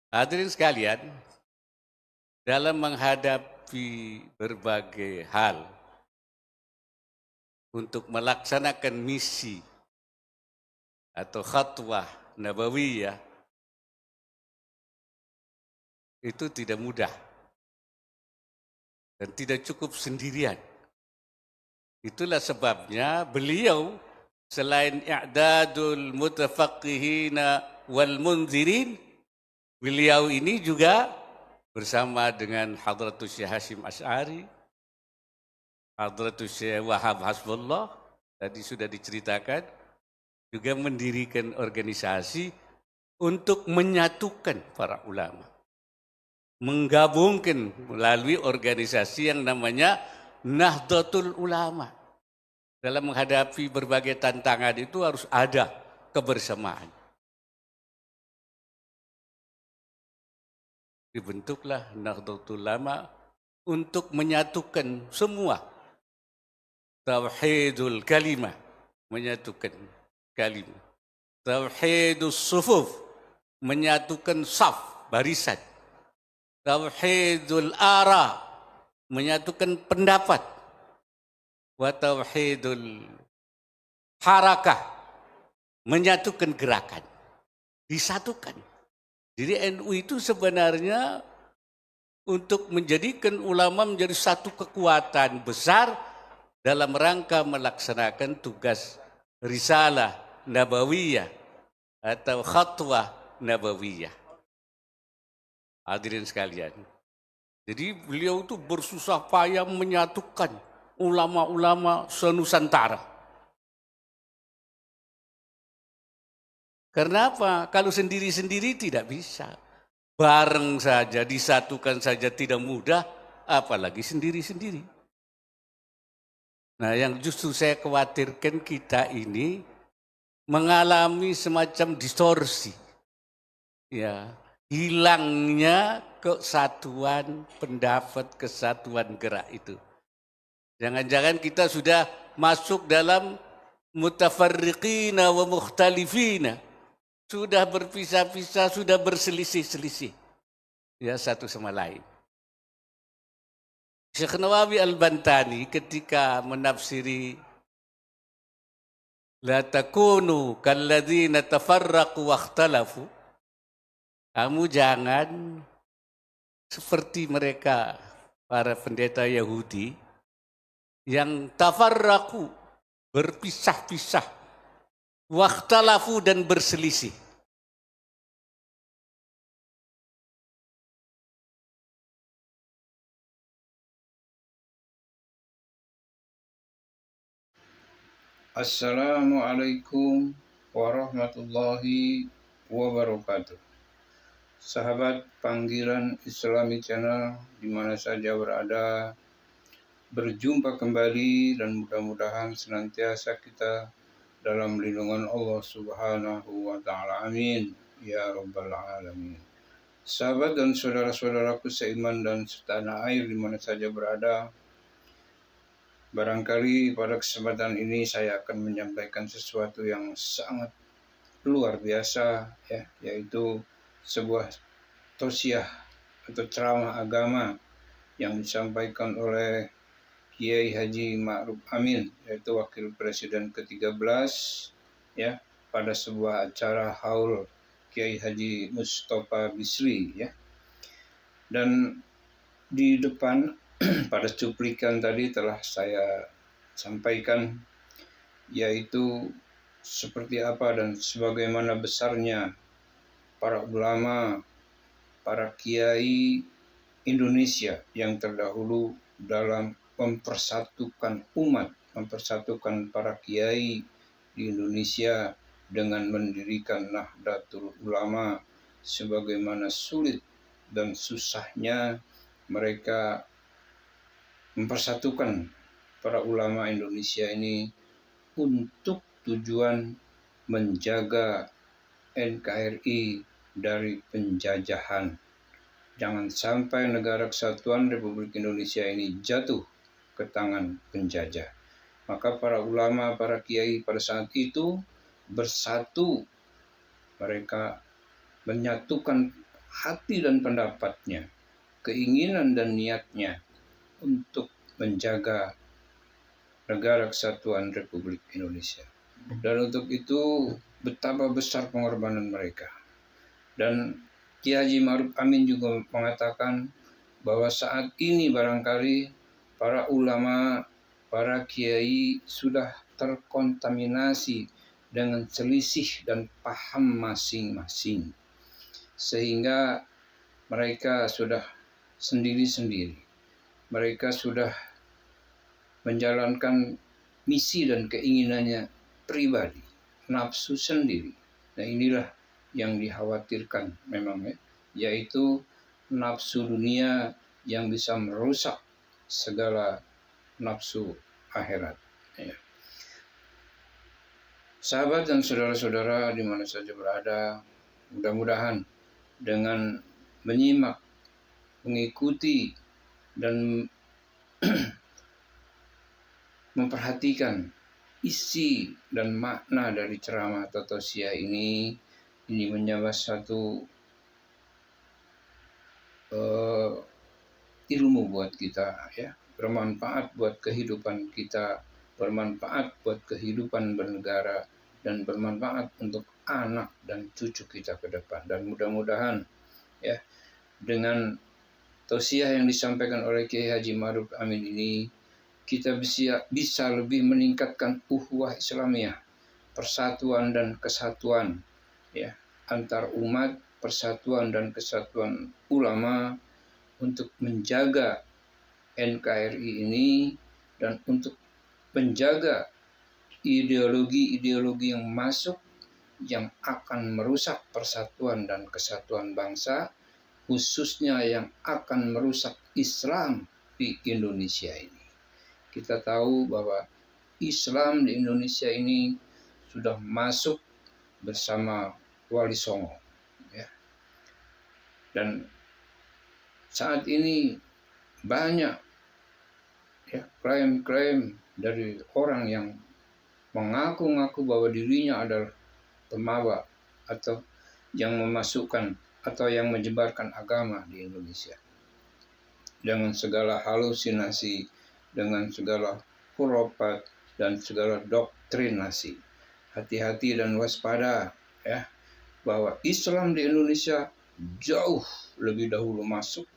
Hadirin sekalian, dalam menghadapi berbagai hal untuk melaksanakan misi atau khatwah nabawiyah itu tidak mudah dan tidak cukup sendirian. Itulah sebabnya beliau selain i'dadul mutafaqihina wal munzirin, beliau ini juga bersama dengan Hadratus Syekh Hashim Asy'ari, Hadratus Syekh Wahab Hasbullah, tadi sudah diceritakan, juga mendirikan organisasi untuk menyatukan para ulama. Menggabungkan melalui organisasi yang namanya Nahdlatul Ulama. Dalam menghadapi berbagai tantangan itu harus ada kebersamaan. Dibentuklah Nahdlatul Ulama untuk menyatukan semua. Tauhidul kalimah, menyatukan kalimah. Tauhidus sufuf, menyatukan saf, barisan. Tauhidul ara, menyatukan pendapat. Wa tauhidul harakah, menyatukan gerakan. Disatukan. Jadi NU itu sebenarnya untuk menjadikan ulama menjadi satu kekuatan besar dalam rangka melaksanakan tugas risalah nabawiyah atau khatwah nabawiyah. Hadirin sekalian. Jadi beliau itu bersusah payah menyatukan ulama-ulama senusantara. Karena apa? Kalau sendiri-sendiri tidak bisa. Bareng saja, disatukan saja tidak mudah, apalagi sendiri-sendiri. Nah, yang justru saya khawatirkan kita ini mengalami semacam distorsi. Ya, hilangnya kesatuan pendapat, kesatuan gerak itu. Jangan-jangan kita sudah masuk dalam mutafarriqina wa mukhtalifina. Sudah berpisah-pisah, sudah berselisih-selisih. Ya, satu sama lain. Syekh Nawawi Al-Bantani ketika menafsiri la takunu kalladzina tafarraqu wakhtalafu, kamu jangan seperti mereka para pendeta Yahudi yang tafarraqu, berpisah-pisah, wakhtalafu dan berselisih. Assalamualaikum warahmatullahi wabarakatuh. Sahabat panggilan Islami Channel di mana saja berada, berjumpa kembali dan mudah-mudahan senantiasa kita dalam lindungan Allah Subhanahu wa taala. Amin ya rabbal alamin. Sahabat dan saudara-saudaraku seiman dan setanah air di mana saja berada, barangkali pada kesempatan ini saya akan menyampaikan sesuatu yang sangat luar biasa, ya, yaitu sebuah tausiah atau ceramah agama yang disampaikan oleh Kiai Haji Ma'ruf Amin, yaitu Wakil Presiden ke-13, ya, pada sebuah acara haul Kiai Haji Mustafa Bisri, ya. Dan di depan pada cuplikan tadi telah saya sampaikan, yaitu seperti apa dan sebagaimana besarnya para ulama, para kiai Indonesia yang terdahulu dalam mempersatukan umat, mempersatukan para kiai di Indonesia dengan mendirikan Nahdlatul Ulama, sebagaimana sulit dan susahnya mereka mempersatukan para ulama Indonesia ini untuk tujuan menjaga NKRI dari penjajahan. Jangan sampai negara kesatuan Republik Indonesia ini jatuh ke tangan penjajah. Maka para ulama, para kiai pada saat itu bersatu. Mereka menyatukan hati dan pendapatnya, keinginan dan niatnya untuk menjaga negara kesatuan Republik Indonesia. Dan untuk itu betapa besar pengorbanan mereka. Dan Kiai Haji Ma'ruf Amin juga mengatakan bahwa saat ini barangkali para ulama, para kiai sudah terkontaminasi dengan selisih dan paham masing-masing. Sehingga mereka sudah sendiri-sendiri. Mereka sudah menjalankan misi dan keinginannya pribadi, nafsu sendiri. Nah inilah yang dikhawatirkan memang yaitu nafsu dunia yang bisa merusak segala nafsu akhirat. Ya. Sahabat dan saudara-saudara di mana saja berada, mudah-mudahan dengan menyimak, mengikuti, dan memperhatikan isi dan makna dari ceramah atau tausiah ini menjadi satu ilmu buat kita, ya, bermanfaat buat kehidupan kita, bermanfaat buat kehidupan bernegara, dan bermanfaat untuk anak dan cucu kita ke depan. Dan mudah-mudahan ya dengan tausiah yang disampaikan oleh Kiai Haji Ma'ruf Amin ini kita bisa lebih meningkatkan ukhuwah Islamiyah, persatuan dan kesatuan ya antar umat, persatuan dan kesatuan ulama untuk menjaga NKRI ini dan untuk menjaga ideologi-ideologi yang masuk yang akan merusak persatuan dan kesatuan bangsa, khususnya yang akan merusak Islam di Indonesia ini. Kita tahu bahwa Islam di Indonesia ini sudah masuk bersama Wali Songo. Ya. Dan saat ini banyak ya, klaim-klaim dari orang yang mengaku-ngaku bahwa dirinya adalah pembawa atau yang memasukkan atau yang menyebarkan agama di Indonesia. Dengan segala halusinasi, dengan segala khurafat dan segala doktrinasi. Hati-hati dan waspada ya bahwa Islam di Indonesia jauh lebih dahulu masuk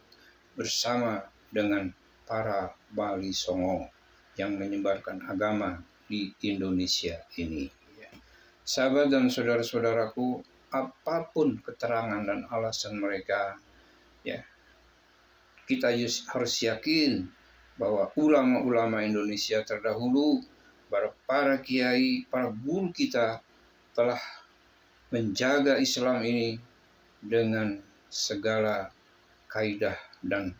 bersama dengan para Wali Songo yang menyebarkan agama di Indonesia ini. Sahabat dan saudara-saudaraku, apapun keterangan dan alasan mereka, ya kita harus yakin bahwa ulama-ulama Indonesia terdahulu, para kiai, para guru kita telah menjaga Islam ini dengan segala kaidah dan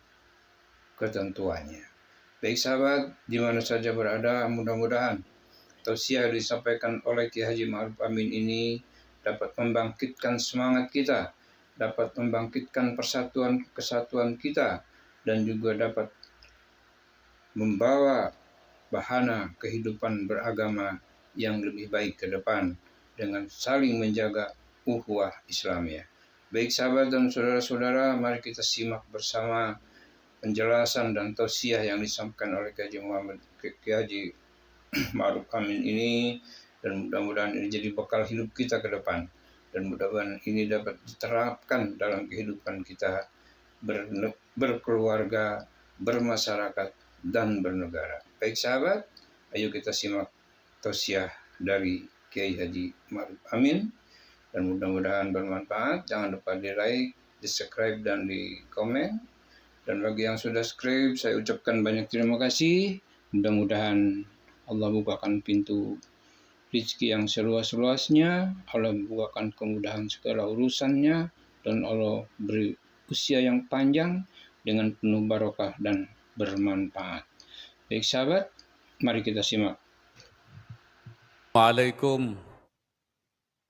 ketentuannya. Baik sahabat, di mana saja berada, mudah-mudahan tausiah disampaikan oleh Kiai Haji Ma'ruf Amin ini dapat membangkitkan semangat kita, dapat membangkitkan persatuan kesatuan kita, dan juga dapat membawa bahana kehidupan beragama yang lebih baik ke depan dengan saling menjaga ukhuwah Islamiyah. Baik sahabat dan saudara-saudara, mari kita simak bersama penjelasan dan tausiah yang disampaikan oleh Kiai Haji Ma'ruf Amin ini, dan mudah-mudahan ini jadi bekal hidup kita ke depan, dan mudah-mudahan ini dapat diterapkan dalam kehidupan kita berkeluarga, bermasyarakat, dan bernegara. Baik sahabat, ayo kita simak tausiah dari Kiai Haji Ma'ruf Amin, dan mudah-mudahan bermanfaat. Jangan lupa di like, di subscribe, dan di komen. Dan bagi yang sudah subscribe, saya ucapkan banyak terima kasih. Mudah-mudahan Allah bukakan pintu rezeki yang seluas-luasnya, Allah bukakan kemudahan segala urusannya, dan Allah beri usia yang panjang dengan penuh barokah dan bermanfaat. Baik sahabat, mari kita simak. Waalaikumsalam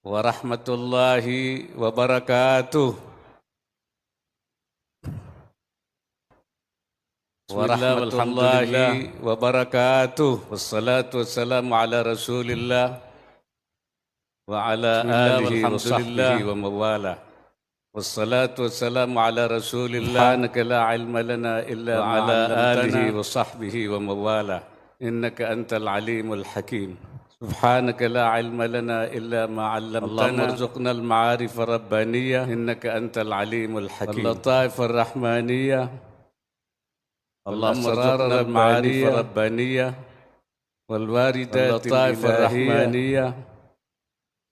warahmatullahi wabarakatuh. Warahmatullahi wabarakatuh. Wassalatu wassalamu ala Rasulillah wa ala alihi wa sahbihi wa mawala. والصلاة والسلام على رسول الله. سبحانك لا علم لنا إلا ما علمتنا آله وصحبه ومواله إنك أنت العليم الحكيم. سبحانك لا علم لنا إلا ما علمتنا اللهم ارزقنا المعارف الربانية إنك أنت العليم الحكيم. اللطائف الرحمانية اللهم ارزقنا المعارف الربانية والواردات الرحمانية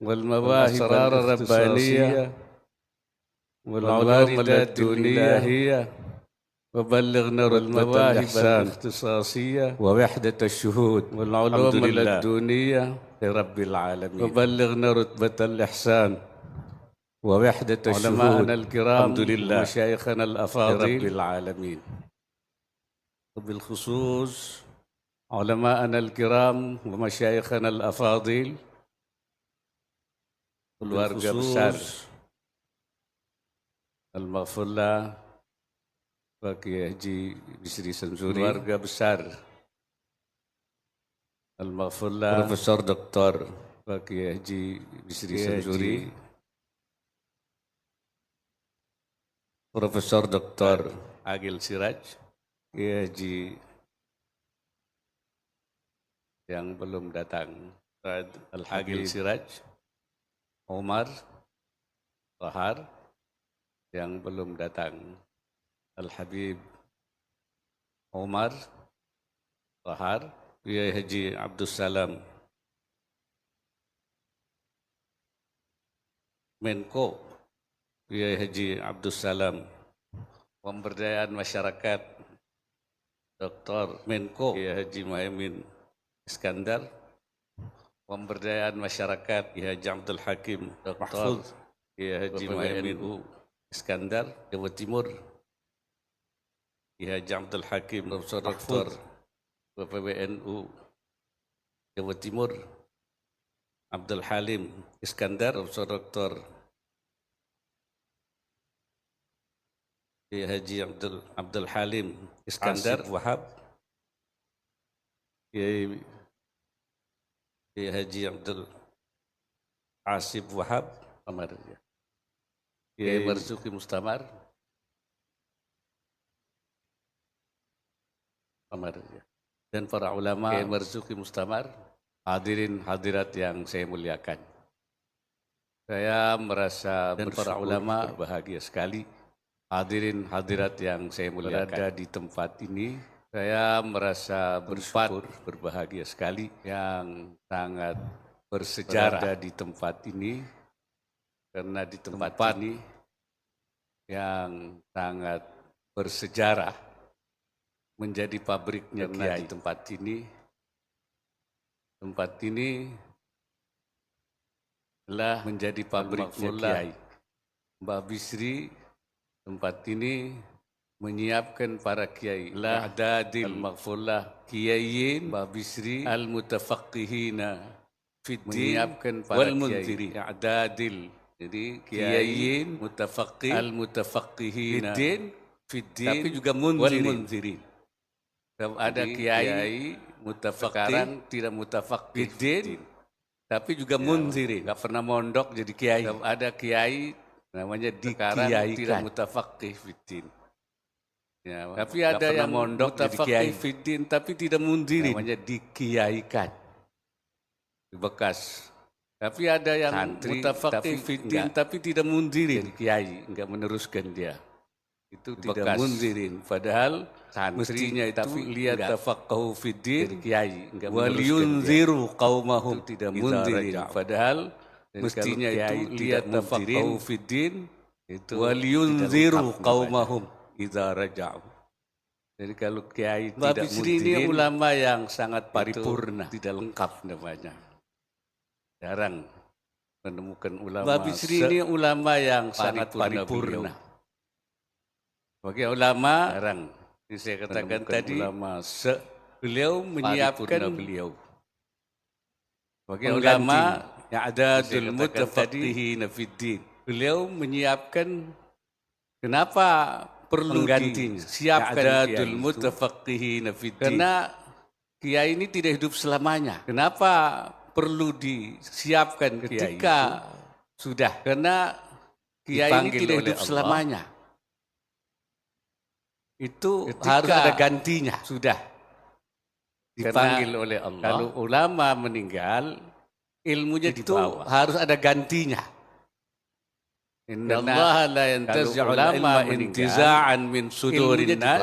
والمواهب الربانية والعلوم الدنيا وبلغنا المواهب الاختصاصية ووحدة الشهود والعلوم الدنيا لرب العالمين وبلغنا رتبة الإحسان ووحدة الشهود علماءنا الكرام الحمد لله ومشايخنا الأفاضل لرب العالمين وبالخصوص علماءنا الكرام ومشايخنا الأفاضل keluarga besar Al-Maghfurlah Pak Kiai Haji Bisri Samsuri, keluarga besar Al-Maghfurlah Profesor Dr. Pak Kiai Haji Bisri Samsuri, Profesor Dr. Agil Siraj, Kiai Haji yang belum datang, Al-Agil Siraj, Omar, Bahar yang belum datang, Al-Habib Omar, Bahar, Kiai Haji Abdul Salam, Menko, Kiai Haji Abdul Salam, Pemberdayaan Masyarakat, Dr. Menko, Kiai Haji Muhaimin Iskandar, Pemberdayaan Masyarakat, Kiai Haji Abdul Hakim, Dr. Kiai Haji Muhaimin Iskandar, Jawa Timur, Kiai Haji Abdul Hakim, Profesor Dr. PPWNU, Jawa Timur, Abdul Halim Iskandar, Profesor Dr. Kiai Haji Abdul Halim Iskandar, Wahab, Kiai Haji Abdul Asib Wahab, Amarnya. Kiai Marzuki Mustamar, Amarnya. Dan para ulama Kiai Marzuki Mustamar, hadirin hadirat yang saya muliakan. Saya merasa dan para ulama berbahagia sekali. Hadirin hadirat yang saya muliakan berada di tempat ini. Saya merasa bersyukur, berbahagia sekali yang sangat bersejarah berada di tempat ini. Karena di tempat ini yang sangat bersejarah menjadi pabriknya Kiai. Di tempat ini telah menjadi pabriknya Kiai. Mbah Bisri, tempat ini menyiapkan para Kiai. Al-Adadil Al-Maghfurlah Kiaiyin, Mbah Bisri Al-Mutafaqihina Fiddin, menyiapkan para Kiai. Al-Adadil, jadi Kiaiyin, Mutafaqih, Al-Mutafaqihin Fiddin, tapi juga Munzirin. Kalau ada Kiai Mutafaqih, sekarang tidak Mutafaqih Fiddin, tapi juga Munzirin. Gak pernah mondok jadi Kiai. Kalau ada Kiai, namanya dikiaikan, tidak Mutafaqih Fiddin. Ya, tapi ada yang mondok jadi Kiai Fiddin, tapi tidak Munzirin. Namanya dikiaikan. Di Bekas. Tapi ada yang santri, Mutafaqih Fiddin tapi tidak Munzirin, Kiai, enggak meneruskan dia. Itu tidak Munzirin, padahal mestinya itu lihat tafaqahu Fiddin, Kiai, enggak waliyunziru qaumahum, tidak Munzirin, padahal mestinya itu lihat tafaqahu Fiddin, itu waliyunziru qaumahum idza raja'u. Jadi kalau Kiai tidak Munzirin, ini ulama yang sangat paripurna, tidak lengkap namanya. Jarang menemukan ulama. Mbah Bisri ini ulama yang sangat paripurna. Bagi ulama, jarang. Ini saya katakan tadi, ulama beliau menyiapkan beliau. Bagi ulama yang ada dul mutafaqihina fiddin. Beliau menyiapkan, kenapa perlu disiapkan dul mutafaqihina fiddin? Karena Kiai ini tidak hidup selamanya. Kenapa perlu disiapkan ketika sudah, karena kiai ini tidak hidup selamanya. Itu harus ada gantinya. Sudah dipanggil oleh Allah. Kalau ulama meninggal, ilmunya itu harus ada gantinya. Innallaha la yantazi'ul ilma intiza'an min sudurin nas.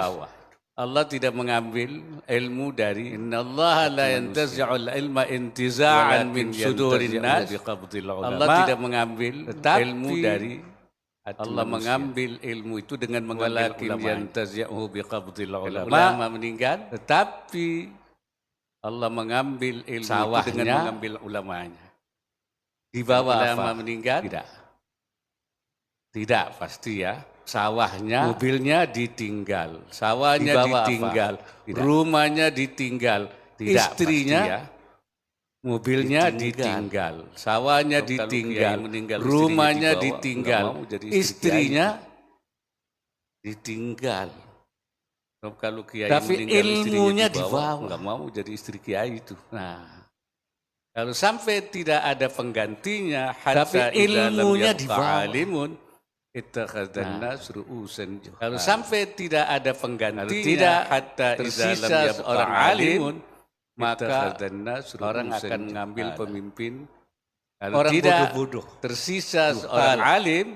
Allah tidak mengambil ilmu dari Innallaha la yantazi'ul ilma intiza'an min sudurin nas. Allah tidak mengambil ilmu dari Allah mengambil ilmu itu dengan mengambil ulama. Yantazi'uhu biqabdil ulama meninggal, tetapi Allah mengambil ilmu itu dengan mengambil ulamanya. Di bawah ulama meninggal? Tidak pasti ya. Sawahnya, mobilnya ditinggal, sawahnya ditinggal, rumahnya ditinggal, istrinya, ya. Mobilnya ditinggal, sawahnya ditinggal, rumahnya ditinggal, istrinya ditinggal. Kalau kiai tapi ilmunya dibawa, nggak mau jadi istri kiai itu. Nah, kalau sampai tidak ada penggantinya, tapi ilmunya dibawa. Kalau sampai tidak ada penggantinya, hatta tersisa seorang alimun, maka orang akan mengambil pemimpin. Kalau orang tidak bodoh, tersisa seorang alim,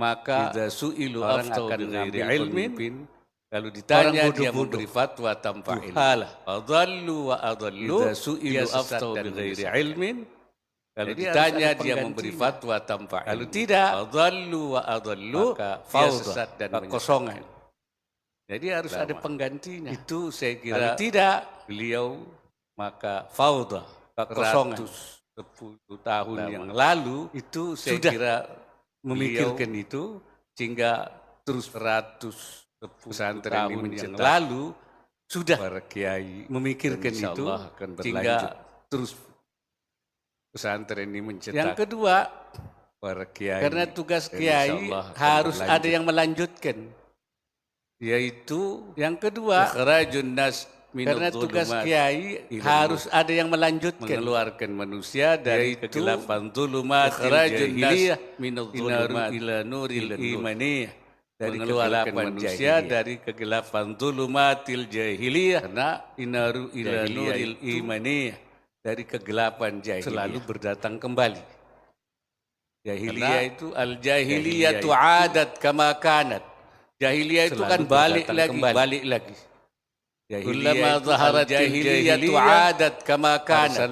maka orang akan mengambil pemimpin. Kalau ditanya dia memberi fatwa tanpa ilmu. Adallu wa adallu, dia sesat dan bighairi ilmin. Kalau ditanya dia memberi fatwa tanpa ilmu. Kalau tidak, adallu wa adallu, maka dia sesat dan kekosongan. Jadi harus ada penggantinya. Itu saya kira. Kalau tidak, beliau maka fauda, kekosongan. 10 tahun yang lalu itu saya kira memikirkan itu sehingga terus 100 pesantren yang lalu sudah para kiai memikirkan itu sehingga terus pesantren ini mencetak. Yang kedua, para kiai, karena tugas kiai harus ada yang melanjutkan. Yaitu yang kedua, ikhrajun nas. Karena tugas kiai harus ada yang melanjutkan, mengeluarkan manusia dari kegelapan dzulumatil jahiliyah ila nuril imaniyah, dari kegelapan manusia dari kegelapan dzulumatil jahiliyah ila nuril imaniyah, dari kegelapan jahiliyah selalu berdatang kembali. Jahiliyah itu al-jahiliyatu adat kama kanat. Jahiliyah itu kan balik lagi. Kullama zaharat jahiliyatu adat kama kana.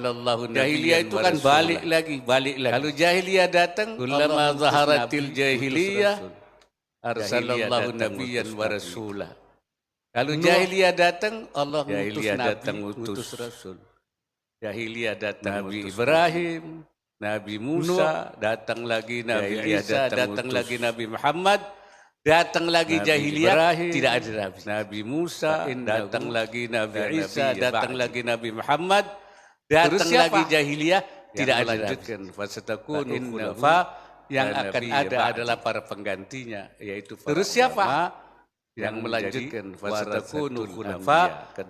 Jahiliyah itu kan balik lagi. Kalau jahiliyah datang, kullama zaharatil jahiliyah arsalallahu nabiyyan wa rasulah. Kalau jahiliyah datang, Allah utus rasul. Jahiliyah datang Nabi Ibrahim, Nabi Musa, datang lagi Nabi Isa, datang lagi Nabi Muhammad. Datang lagi jahiliyah, tidak ada Nabi. Nabi Musa, datang lagi Nabi Isa, datang lagi Nabi Muhammad, datang lagi jahiliyah, tidak ada Nabi. Fasatakunu khulafa, yang akan ada adalah para penggantinya, yaitu para terus siapa? Yang melanjutkan fasatakunu khulafa,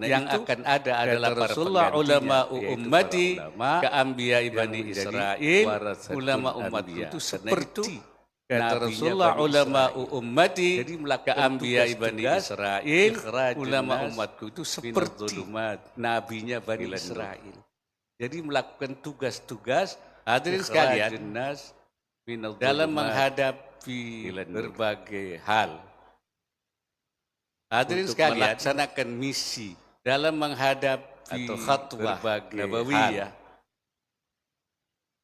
yang akan ada adalah para penggantinya, ulama ummati, keanbiya Bani Israil, ulama umat itu seperti kata Rasulullah ulama ummati, jadi melakukan anbiya Bani Israil, ulama umatku itu seperti nabinya Bani Israil. Jadi melakukan tugas-tugas hadirin sekalian dalam menghadapi berbagai hal. Hadirin sekalian melaksanakan misi dalam menghadapi atau khatwah nabawiyah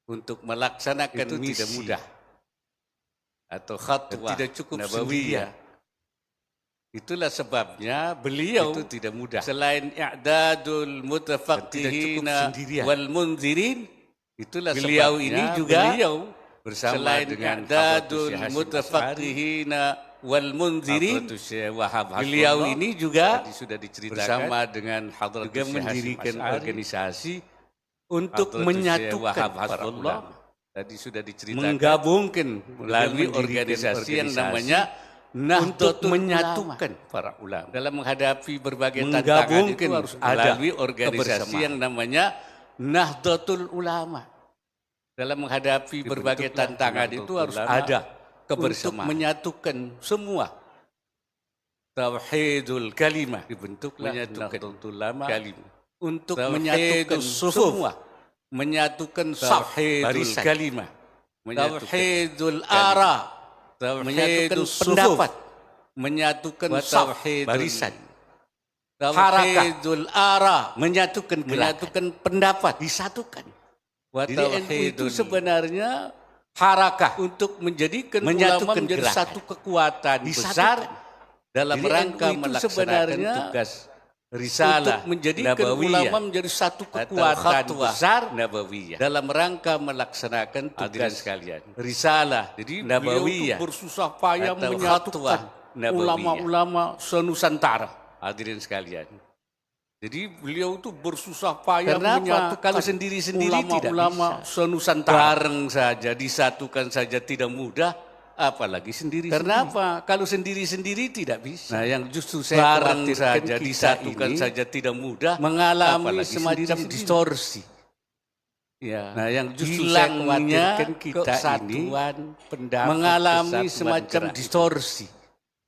untuk melaksanakan itu misi tidak mudah. Atau khatwah tidak cukup nabawiyah. Itulah sebabnya beliau itu tidak mudah. Selain i'dadul mutafaqqihina wal munzirin, itulah beliau ini juga beliau bersama selain dengan i'dadul mutafaqqihina wal munzirin, beliau ini juga sudah diceritakan bersama dengan Hadratus juga mendirikan organisasi untuk menyatukan para ulama. Tadi sudah diceritakan menggabungkan melalui organisasi yang namanya Nahdlatul menyatukan para ulama dalam menghadapi berbagai tantangan itu harus melalui organisasi yang namanya Nahdlatul Ulama. Dalam menghadapi berbagai tantangan itu harus ada kebersamaan. Untuk menyatukan semua. Tauhidul kalimah. Dibentuklah Nahdlatul Ulama kalimah. Untuk menyatukan semua. Menyatukan tauhidul kalimah. Tauhidul ara. Menyatukan pendapat. Menyatukan tauhid barisan. Tauhidul ara. Menyatukan pendapat. Disatukan. Jadi NU itu sebenarnya harakah untuk menjadikan ulama menjadi satu kekuatan besar dalam rangka melaksanakan tugas risalah untuk menjadikan ulama menjadi satu kekuatan besar nabawiyah dalam rangka melaksanakan tugas sekalian risalah. Jadi beliau bersusah payah menyatukan ulama-ulama senusantara. Hadirin sekalian. Jadi beliau itu bersusah payah menyatukan kalau sendiri-sendiri tidak bisa. Senusantara. Bareng saja, disatukan saja tidak mudah, apalagi sendiri-sendiri. Kenapa? Kalau sendiri-sendiri tidak bisa. Nah, yang justru saya bareng saja, disatukan saja tidak mudah, mengalami semacam distorsi. Ya. Nah, yang justru saya khawatirkan kita ini mengalami semacam distorsi.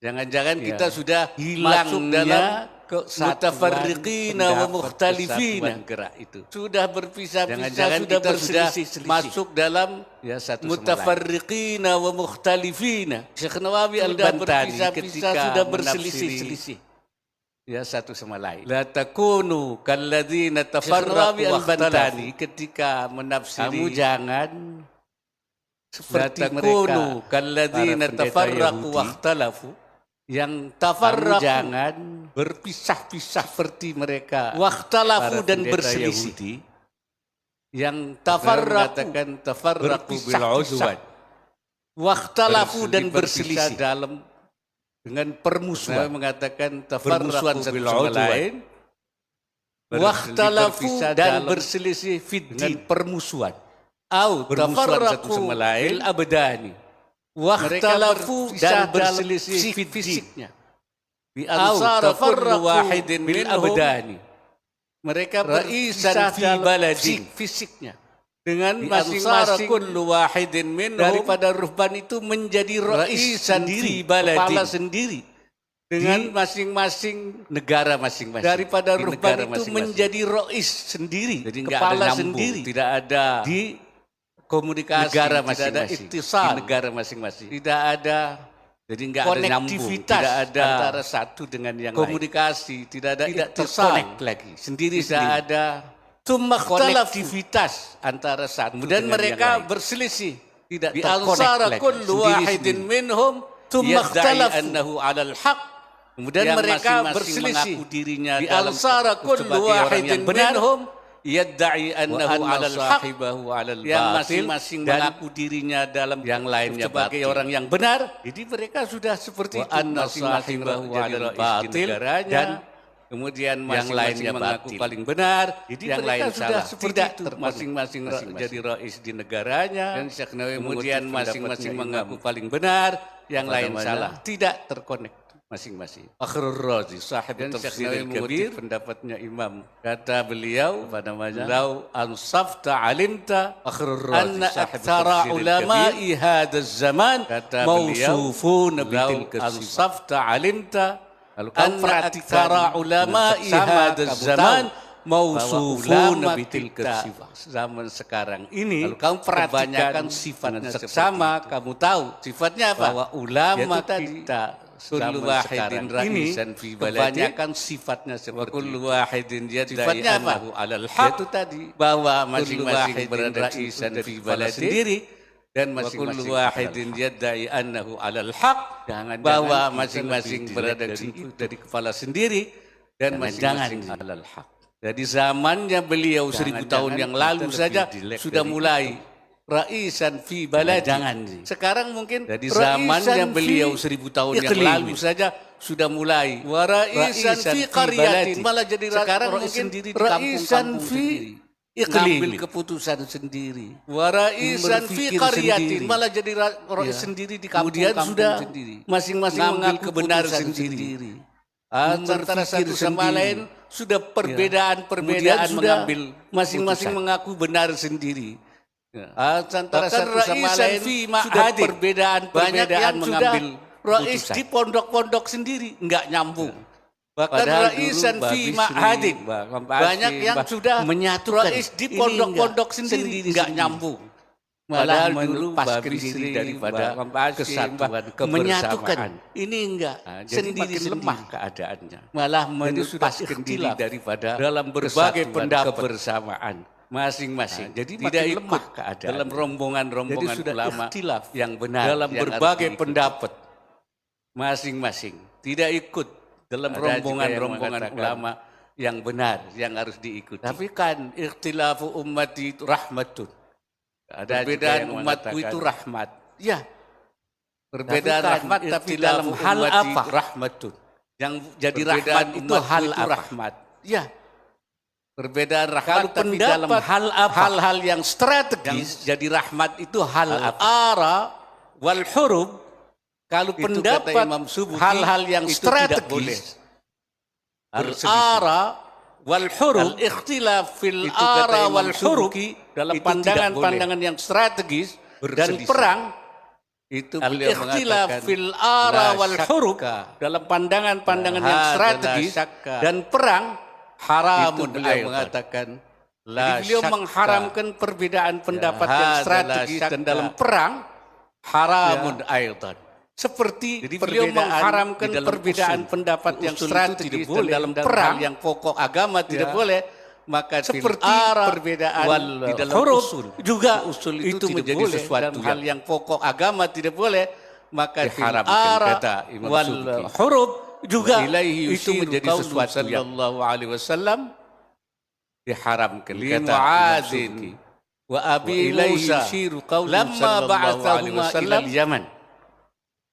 Jangan-jangan kita sudah masuk dalam mutafarriqina wa mukhtalifina, gerak itu sudah berpisah-pisah, sudah berselisih, masuk dalam mutafarriqina wa mukhtalifina. Syekh Nawawi al-Bantani ketika sudah berselisih ya satu sama lain. La takunu kalladzina tafarraqu wa ikhtalafu, ketika menafsiri kamu jangan seperti mereka kalladzina tafarraqu wa ikhtalafu, yang tafarraqu jangan berpisah-pisah seperti mereka wakhtalafu dan berselisih. Yang tafarraqu bil udwan wakhtalafu dan berselisih dalam dengan permusuhan. Mengatakan tafarraqu bil udwan wakhtalafu dan berselisih dengan permusuhan. Au tafarraqu bil abdani wakhtalafu dan berselisih fisiknya. Bi ansara kullu wahidin bil abdani. Mereka berpisah fi baladin fisiknya. Dengan masing-masing kullu wahidin minhum, daripada ruhban itu menjadi raisan fi baladin, kepala sendiri. Dengan masing-masing negara masing-masing. Daripada ruhban itu menjadi rais sendiri, jadi kepala sendiri. Tidak ada di komunikasi, negara masing-masing, tidak ada ittisal, di negara masing-masing, tidak ada, jadi nggak ada nyambung, tidak ada antara satu dengan yang komunikasi, lain. Tidak ada, tidak terkonek lagi, sendiri tidak ada konektivitas antara satu dan mereka berselisih, tidak terkonek lagi. Kullu wahidin minhum yadda'i annahu 'alal haq. Kemudian mereka berselisih dirinya di ansara kullu wahidin minhum yadda'i annahu 'alal sahibahu 'alal batil, yang masing-masing mengaku dirinya dalam yang lainnya sebagai orang yang benar. Jadi mereka sudah seperti itu, masing-masing 'alal batil, dan kemudian yang lainnya mengaku paling benar, jadi yang lain sudah seperti itu, masing-masing jadi rais di negaranya, dan kemudian masing-masing mengaku paling benar, yang lain salah, tidak terkonek masing-masing. Akhrul Razi, sahib tafsir al-kabir, pendapatnya Imam. Kata beliau, apa namanya? Lau ansafta alimta Akhrul Razi, sahib tafsir ulama'i hadaz zaman mausufuna bitilka sifat. Ansafta alimta anna aktsara ulama'i hadaz zaman mausufuna bitilka sifat. Zaman sekarang ini, kalau kamu perhatikan sifatnya sama, kamu tahu sifatnya apa? Bahwa ulama kita kullu wahidin ra'isan fi baladi, kebanyakan sifatnya seperti kullu wahidin yadda'i annahu 'alal haq, itu tadi bahwa masing-masing berada ra'isan fi baladi sendiri, dan masing-masing wahidin yadda'i annahu 'alal haq, bahwa masing-masing berada dari kepala sendiri, dan masing-masing 'alal haq. Jadi zamannya beliau 1000 tahun yang lalu saja sudah mulai raisan fi balad. Sekarang mungkin dari zamannya beliau 1000 tahun yang lalu saja sudah mulai raisan fi qaryatin, malah jadi sekarang mungkin raisan fi iklim, keputusan sendiri. Raisan fi qaryatin, malah jadi rais sendiri di kampung. Kemudian sudah masing-masing mengaku benar sendiri. Antara satu sama lain sudah perbedaan-perbedaan mengambil masing-masing mengaku benar sendiri. Antara satu sama lain sudah perbedaan-perbedaan mengambil Rais putusan. di pondok-pondok sendiri nggak nyambung. Bahkan Padahal raisan dulu Mbak fi Bisri, ma'hadin. Mbak Banyak Asim, yang Mbak sudah menyatukan. rais di Ini pondok-pondok enggak, sendiri nggak sendiri-sendiri. nyambung. Malah Malah melepaskan Mbak diri Bisri, daripada Mbak Asim, kesatuan, Mbak menyatukan. kebersamaan. Ini enggak, Nah, jadi sendiri makin sendiri. lemah keadaannya. Malah Jadi sudah melepaskan diri ikhtilaf daripada dalam berbagai kesatuan, pendapat kebersamaan. masing-masing. Nah, jadi tidak makin ikut lemah keadaan dalam rombongan-rombongan Jadi sudah ulama ikhtilaf yang benar dalam yang berbagai harus diikuti. pendapat. Masing-masing tidak ikut dalam Ada juga yang rombongan-rombongan mengatakan ulama yang benar yang harus diikuti. Tapi kan ikhtilafu ummati itu rahmatun. Ada Perbedaan juga yang umatku mengatakan, itu rahmat. ya, Perbedaan kan rahmat tapi ikhtilaf dalam hal ummati apa? Rahmatun. yang jadi Perbedaan rahmat itu umatku hal itu apa? rahmat. Ya, Perbedaan rahmat kalau tapi dalam pendapat hal apa? hal-hal yang Yang strategis jadi rahmat itu hal apa? al-ara wal hurub, kalau Itu pendapat kata Imam Subuki, hal-hal yang itu tidak strategis berselisih. al-ara wal hurub, ikhtilaf fil Itu kata ara Imam wal hurub Subuki, dalam itu tidak pandangan-pandangan yang strategis dan berselisih. perang, Itu beliau al-ikhtilaf mengatakan fil ara la wal hurub syakka. dalam pandangan-pandangan yang Hadza la strategis syakka. dan perang Itu haramun beliau aidan. mengatakan Jadi la beliau syakka. mengharamkan perbedaan pendapat Ya, yang hadza la strategis dan syakka. dalam perang haramun aidan. Seperti Jadi beliau perbedaan mengharamkan di dalam perbedaan usul. pendapat yang Usul itu strategis tidak dan boleh, dalam dalam perang hal yang pokok agama tidak Ya. boleh, maka seperti perbedaan di dalam huruf usul juga usul itu tidak menjadi boleh sesuatu dalam hal yang pokok agama tidak boleh, maka Diharamkan, kata Imam wal Subuki. huruf juga Wa ilaihi itu yushiru menjadi qaulu sesuatu yang sallallahu alaihi wasallam diharamkan, li kata Imam Mu'adzin Subuki. wa Wa Abi ilaihi Musa yushiru qaulu lamma sallallahu alaihi ba'athahuma wasallam. ila Yaman.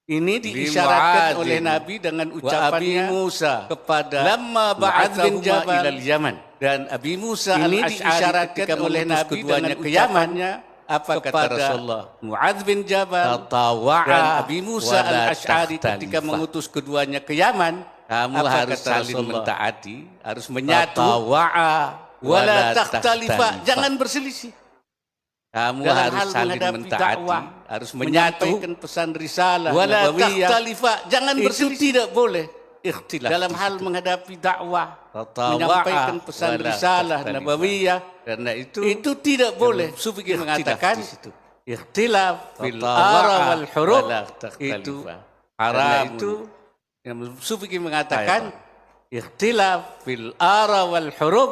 Ini Li diisyaratkan Mu'adzin oleh Nabi dengan wa Abi ucapannya Musa kepada lamma Mu'adz bin ba'athahuma Jabal ila Yaman. dan Abi Musa Ini al-Ash'ari diisyaratkan ketika oleh mengutus Nabi keduanya dengan ke Yaman. ucapannya, apa kata Kepada Rasulullah? Mu'adz bin Jabal Tatawa'a dan Abi Musa wa la al-Ash'ari ketika takhtalifa. mengutus keduanya ke Yaman. Kamu Apa harus kata saling Rasulullah? mentaati, Harus menyatu. tatawa'a Wala takhtalifa, jangan berselisih. Kamu Dalam harus hal saling menghadapi mentaati, dakwah, harus menyatu. menyampaikan pesan risalah Wala nabawiyah, takhtalifa, jangan itu berselisih. tidak boleh. Ikhtilaf Dalam di hal situ. menghadapi dakwah, Tatawa'a menyampaikan pesan wala risalah takhtalifa. nabawiyah, Karena itu tidak boleh. Subuki Ikhtilaf mengatakan di situ. Ikhtilaf fil Tatawa'a ara wal huruf wala takhtalifa. itu Karena haramun. itu Yang Subuki mengatakan ikhtilaf fil ara wal huruf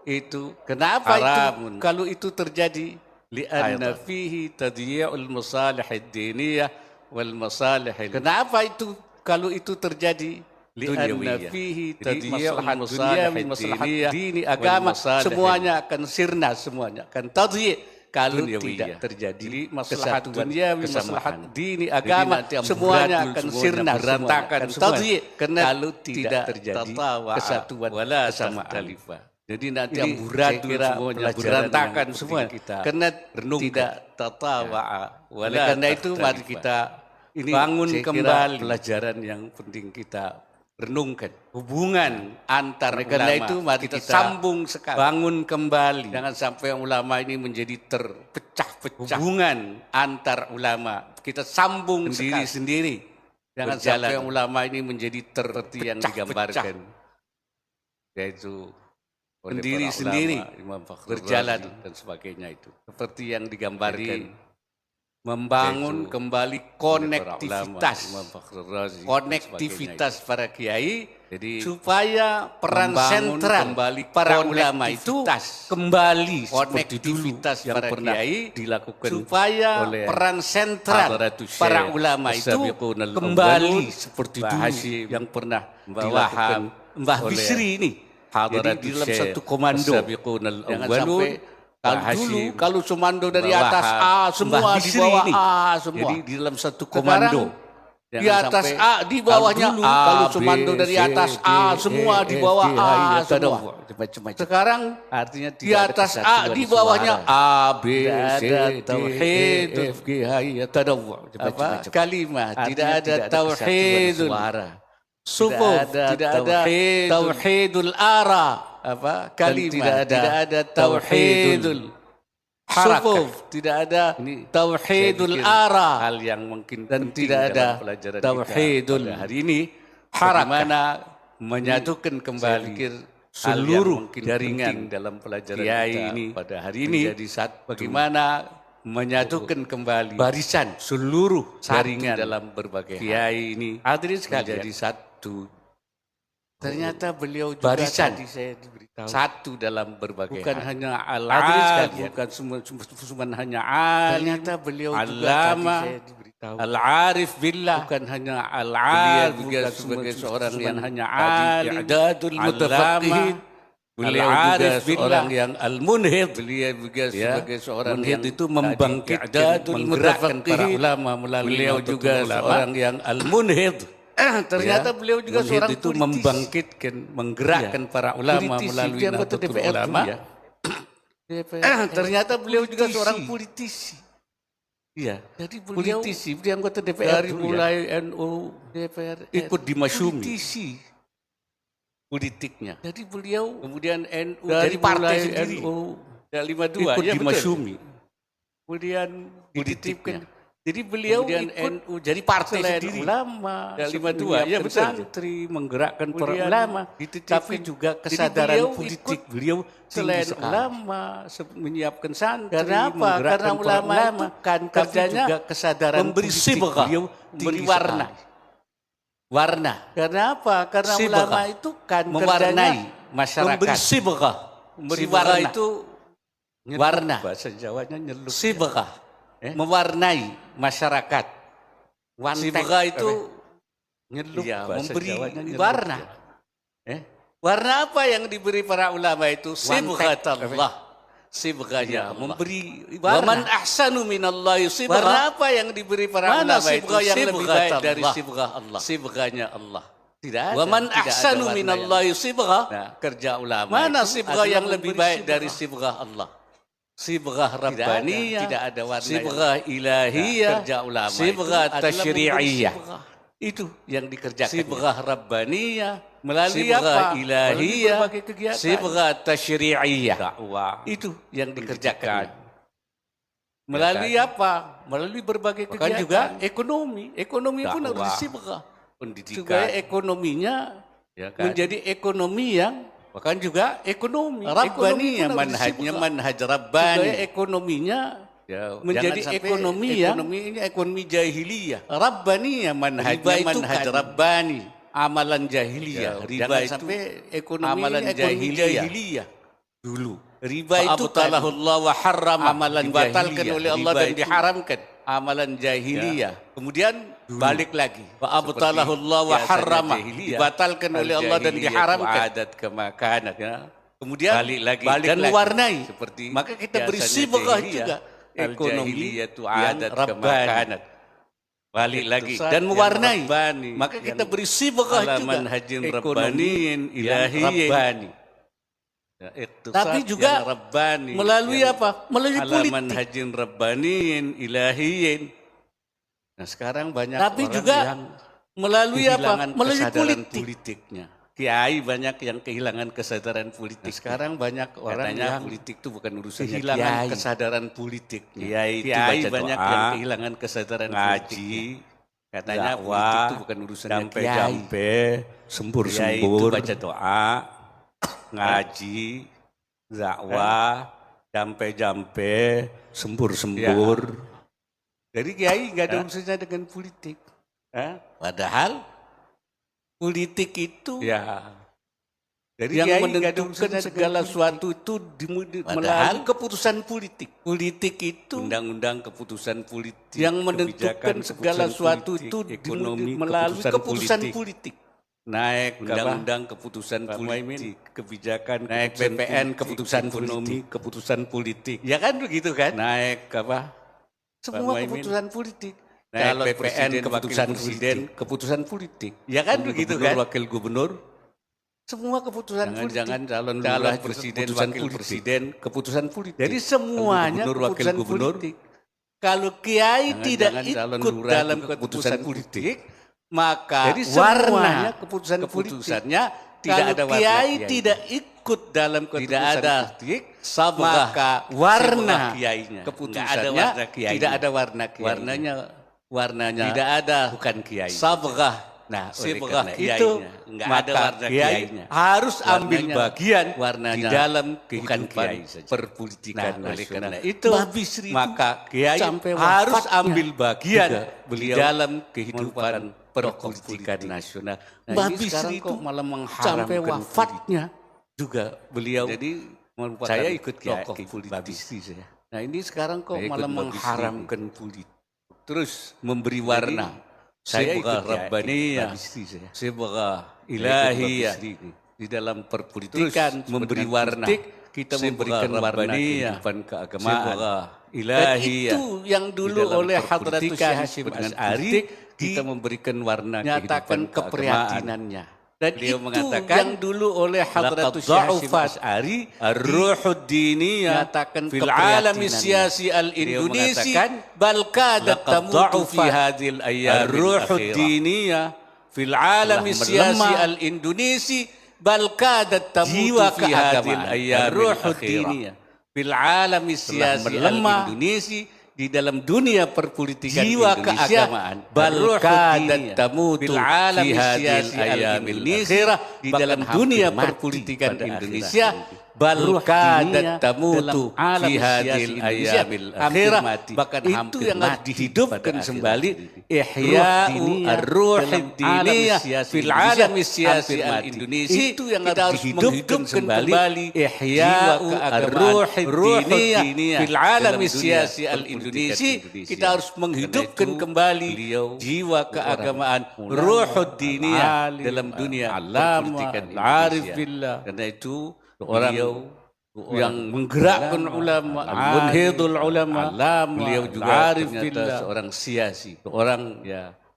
itu kenapa Haramun. itu kalau itu terjadi li'anna Ayatan. fihi tadyi'ul masalih ad-diniyah wal masalih kenapa itu kalau itu terjadi li'anna Dunyawiyah. fihi Jadi tadyi'ul maslahat masalih dunyawi, maslahat diniyah, dini wal agama masalih semuanya akan sirna, semuanya akan tadyi' kalau Dunyawiyah. tidak terjadi Jadi maslahat kesatuan, dunyawi, kesamaan. maslahat dini Jadi agama nanti amburadul semuanya akan semuanya, sirna, berantakan semuanya semua. akan tadyi' Karena kalau tidak terjadi tatawa'a kesatuan wala kesamaan. takhtalifa. Jadi nanti Ini amburadul saya kira semuanya pelajaran berantakan yang semua. penting kita Karena renungkan. tidak tatawa'a Oleh wala karena itu mari takhtalifa. kita Ini bangun saya kira kembali pelajaran yang penting kita renungkan hubungan antar Oleh karena ulama. itu mari kita kita sambung sekali, bangun kembali. jangan sampai ulama ini menjadi terpecah-pecah. Hubungan antar ulama kita sambung Sendiri-sendiri. Jangan Berjalan. sampai ulama ini menjadi Seperti yang digambarkan, yaitu oleh Sendiri-sendiri para ulama, Imam Fakhrul berjalan Razi dan sebagainya itu. seperti yang digambarkan, Jadi, membangun yaitu kembali Oleh para konektivitas, ulama, Imam Fakhrul Razi dan konektivitas para kiai, Jadi, supaya peran membangun sentral kembali para ulama itu konektivitas. kembali seperti dulu konektivitas yang para pernah kiai dilakukan supaya oleh peran sentral Hadratus para Syekh ulama itu As-Sabiqunal kembali Awwalun, seperti Mbah dulu Hashim, yang pernah Mbah dilakukan Wahab, Mbah oleh Bisri ini. Jadi di dalam Syekh satu komando, As-Sabiqunal jangan Awwalun, sampai Mbah kalau dulu Hashim, kalau komando dari Mbah atas Wahab, A semua Mbah di Bisri bawah ini. A semua. Jadi di dalam satu Sekarang komando. di atas A, di bawahnya Kalau dulu A. Kalau A, komando B, dari C, atas D, A E, semua di F, bawah G, A H, I, semua. macam-macam. Sekarang Artinya di atas A, di bawahnya A, B, C, D, E, F, G, H, I, tadawwu. Apa? Kalimah, tidak ada tauhidul sufuh, tidak ada tauhidul ara, apa? Kalimah, tidak ada tauhidul sufuf, tidak ada tauhidul ara, hal yang mungkin dan penting tidak ada dalam pelajaran tauhidul kita pada hari ini, bagaimana menyatukan kembali seluruh jaringan dalam pelajaran kiai kita ini pada hari ini, menjadi satu. bagaimana menyatukan kembali Barisan seluruh jaringan satu. dalam berbagai Kiai ini hadirin sekalian menjadi satu. ternyata beliau juga Barisan tadi saya diberitahu satu dalam berbagai bukan hal. hanya Hadirin al sekalian. bukan cuma hanya alim, Ternyata beliau juga Allama, tadi saya diberitahu al-arif billah, bukan hanya al-alim juga sebagai seorang yang hanya alim, i'dadul mutafaqqihin. beliau juga seorang yang al-munhid, beliau juga sebagai seorang yang itu membangkitkan, menggerakkan para mutafaqqihin. ulama melalui Beliau juga seorang yang al-munhid. Ternyata beliau juga Munhid seorang itu politis. membangkitkan, menggerakkan para ulama Politisi, melalui dia anggota Nahdlatul DPR Ulama. juga. Ternyata beliau juga Politisi. seorang politisi. Iya. Jadi beliau Politisi, dia anggota DPR dari dulu mulai ya. NU, DPR ikut dimasyumi politisi politiknya. Jadi beliau Kemudian NU dari partai mulai sendiri NU dan 52 ikut ya dimasyumi. Kemudian Dititipkan. politiknya. Jadi beliau Kemudian ikut NU jadi partai selain sendiri. ulama Dan 52 ya betul. santri, menggerakkan para Kemudian ulama, dititipkan. tapi juga Jadi kesadaran beliau politik ikut beliau selain tinggi sekali. ulama menyiapkan santri. Karena apa? menggerakkan Karena para ulama itu kan tapi kerjanya juga kesadaran memberi politik sibghah, beliau memberi tinggi warna. sekali. Warna. Karena apa? Karena Sibghah. ulama itu kan Mewarnai kerjanya masyarakat. memberi sibghah. Memberi Sibghah warna. itu nyelup, Warna. bahasa Jawanya nyelup. Sibghah. Eh? Mewarnai masyarakat. Wantek. Sibghah itu nyelup, Iya, bahasa memberi Jawanya nyelup, warna. ya. Warna apa yang diberi para ulama itu? Wantek. Sibghatullah. Sibghahnya Ya, Allah. memberi Wa man warna. ahsanu minallahi sibghah. Warna apa yang diberi para Mana ulama itu? sibghah yang lebih baik dari sibghah Allah? Sibghahnya Allah. Tidak ada. Wa man tidak ada ahsanu warna minallahi sibghah. yang- Nah, kerja ulama. Mana itu sibghah adalah yang lebih memberi baik dari sibghah Allah? Sibghah Tidak ada, rabbaniyah, tidak ada warna sibghah ilahiyah, Nah, kerja ulama itu sibghah adalah memberi tasyri'iyah. sibghah. Itu yang dikerjakan. Sibghah rabbaniyah melalui Sibghah apa? ilahiyah, Melalui berbagai kegiatan. Sibghah tasyri'iyah. Dakwah. Itu yang dikerjakan. Melalui apa? Melalui berbagai Bahkan kegiatan. juga ekonomi. Ekonomi pun harus Dakwah. disibghah. Pendidikan. Supaya ekonominya Ya kan? menjadi ekonomi yang Bahkan juga ekonomi. Rabbaniyah, Ekonomi pun harus manhajnya disibghah. manhaj Supaya Rabbani. ekonominya Ya, menjadi jangan sampai ekonomi yang ekonomi jahiliyah. Rabbaniyah, manhajnya Riba itu manhaj kan Rabbani. Amalan jahiliyah. Ya, Riba jangan itu sampai ekonomi amalan ekonomi jahiliyah. Dulu. Riba itu kan Allah wa harrama. amalan Dibatalkan jahiliyah. oleh Allah Riba dan itu diharamkan. amalan jahiliyah. Kemudian Balik lagi. wa abtalahu Allah wa biasanya harrama, jahiliyah. dibatalkan oleh Allah dan Al-jahiliyah diharamkan. adat kemakanat. Ya. Kemudian Balik lagi. dan lagi. mewarnai. Seperti Maka kita beri biasanya sibghah jahiliyah. juga ekonomi Al-jahiliyah itu yang adat rabbani. kemakanat. Balik lagi. Dan mewarnai. Rabbani. Maka kita Yang beri sibghah ala juga manhajin ekonomi rabbaniyin yang ilahiyin. rabbani. Ya, iqtisad Tapi juga yang rabbani. Melalui yang apa? Melalui ala politik. manhajin rabbaniyin ilahiyin. Nah sekarang banyak Tapi orang juga yang melalui apa? kehilangan Melalui kesadaran politik. politiknya. Kiai banyak yang kehilangan kesadaran politik. Nah, sekarang banyak orang Katanya yang politik itu bukan urusannya kehilangan kiai. Kesadaran politiknya. Kiai itu Kiai baca banyak doa, yang kehilangan kesadaran ngaji, politiknya. Katanya dakwah, politik itu bukan urusannya kiai. jampe-jampe, Kiai itu sembur-sembur, baca doa, ngaji, dakwah, jampe-jampe, sembur-sembur. Jadi kiai nggak ada urusannya dengan politik. Padahal politik itu Jadi yang Kiai nggak ada menentukan urusannya segala dengan sesuatu itu Padahal melalui keputusan politik. politik itu Undang-undang keputusan politik. yang menentukan kebijakan segala keputusan sesuatu politik, itu ekonomi melalui keputusan politik. Naik Apa? undang-undang keputusan Pak politik, kebijakan Naik keputusan BPN, politik, keputusan ekonomi politik. keputusan politik. Ya kan begitu kan? Naik apa? Semua Muhaimin. keputusan politik. Naik Calon BPN presiden, keputusan wakil presiden, keputusan politik. Ya kan begitu Gubernur, kan? wakil gubernur, Semua keputusan politik. jangan-jangan calon Calon lurah, presiden, keputusan wakil politik. presiden, keputusan politik. Jadi semuanya Gubernur, wakil keputusan gubernur. politik. Kalau Kiai tidak Jangan-jangan calon ikut lurah dalam juga keputusan keputusan politik, maka Jadi warna semuanya keputusan politik. keputusannya tidak Kalau ada warna Kiai Kiai. tidak ikut ikut dalam keputusan politik, maka warna kiainya, keputusannya tidak ada warna kiai. Warnanya tidak ada, bukan kiai. Sabghah. Nah, sabghah itu maka kiai harus ambil bagian di dalam kehidupan perpolitikan nasional. Itu maka kiai harus ambil bagian di dalam kehidupan perpolitikan nasional. Mbah Bisri itu malah sampai wafatnya juga beliau. Jadi saya ikut tokoh politik. Nah ini sekarang kok malah mengharamkan politik. Terus memberi warna. Saya ikut Rabbaniyah, Sibghah Ilahiyah di dalam perpolitikan memberi warna. Kita memberikan warna kehidupan keagamaan. Ilahiyah. Itu yang dulu oleh Hadratus Syekh Hasyim Asy'ari kita memberikan warna kehidupan keprihatinannya. Dan beliau mengatakan yang dulu oleh Hadratus Syekh Asy'ari ar-ruhud diniyah fil alam siyasi al-indonesi bal kadat tamutu fi hadhil ayyam ar-ruhud diniyah fil alam siyasi al-indonesi bal kadat tamutu fi hadhil ayyam ar-ruhud diniyah fil alam siyasi al-indonesi di dalam dunia perpolitikan Indonesia balka dan tamutu fi hadhil ayyamil akhirah di dalam dunia perpolitikan Indonesia balka dan tamutu fi hadhil ayyamil akhirah bahkan itu yang harus dihidupkan kembali ihya'u ar-ruhid diniyah fil alam siyasi al-Indonesia itu yang harus dihidupkan kembali ihya'u ar-ruhid diniyah fil alam siyasi al-Indonesia. Kita harus menghidupkan kembali jiwa keagamaan ruhud diniyah dalam dunia perpolitikan arif billah. Karena itu orang yang menggerakkan ulama, al-munhidul ulama, beliau juga arif billah, seorang siasi, orang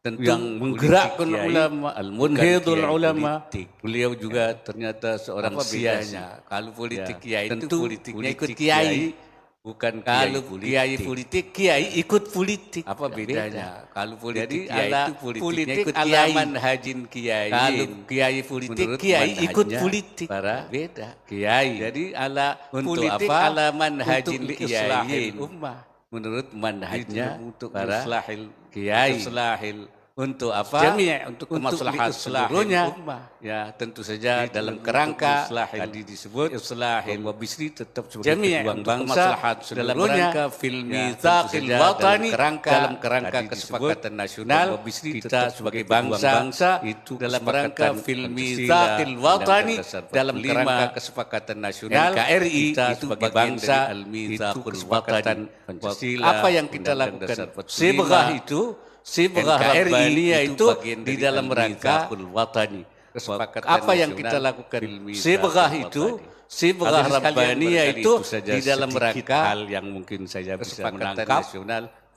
yang menggerakkan ulama, al-munhidul ulama, beliau juga ternyata seorang siasi. Kalau politik kiai itu politiknya ikut kiai. Bukan kalau kiai politik, kiai ikut politik. Apa bedanya? Kalau politik kiai itu politiknya ikut kiai. Manhajin kiai. Kalau kiai politik, kiai ikut politik. Para beda. Kiai. Jadi ala politik ala manhajin kiai. Menurut manhajnya untuk islahil kiai. Islahil untuk apa? Untuk kemaslahatan seluruhnya. Ya tentu saja dalam kerangka tadi disebut islahil wa Bisri tetap sebagai pejuang bangsa dalam kerangka fil mitsaqil watani dalam kerangka kesepakatan nasional kita sebagai bangsa itu dalam kerangka fil mitsaqil watani dalam kerangka kesepakatan nasional KRI kita sebagai bangsa itu kesepakatan Pancasila. Apa yang kita lakukan? Sibghah itu Sibghah Rabbaniyah itu di dalam rangka watani. Apa yang kita lakukan? Sibghah itu, Sibghah Rabbaniyah itu di dalam rangka hal yang mungkin saya bisa menangkap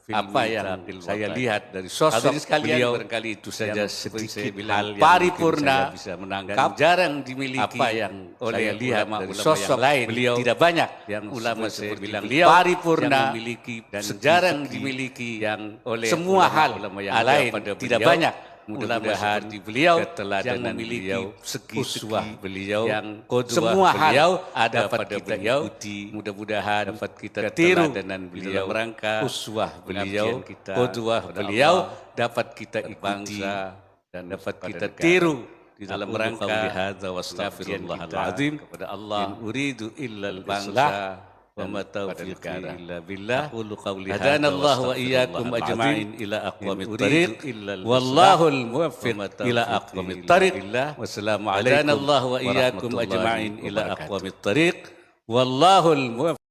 apa yang saya lihat dari sosok beliau barangkali itu saja sedikit hal yang paripurna bisa menangkap jarang dimiliki apa yang oleh lihat dari sosok lain beliau tidak banyak yang ulama seperti beliau paripurna memiliki dan jarang dimiliki yang oleh semua hal yang lain tidak banyak. Mudah-mudahan di beliau yang memiliki segi uswah beliau yang semua hal ada pada beliau mudah-mudahan dapat kita tiru dan beliau rangka uswah beliau qudwah beliau dapat kita ikuti dan dapat kita tiru di dalam rangka hadza wastaghfirullahal azim kepada Allah in uridu illal bangsa wa ma taufiqi illa billah hadana Allah wa iyyakum ajma'in ila aqwamit thariq wallahul muwaffiq ila aqwamit thariq wassalamu alaikum hadana Allah wa iyyakum ajma'in ila aqwamit thariq wallahul muwaffiq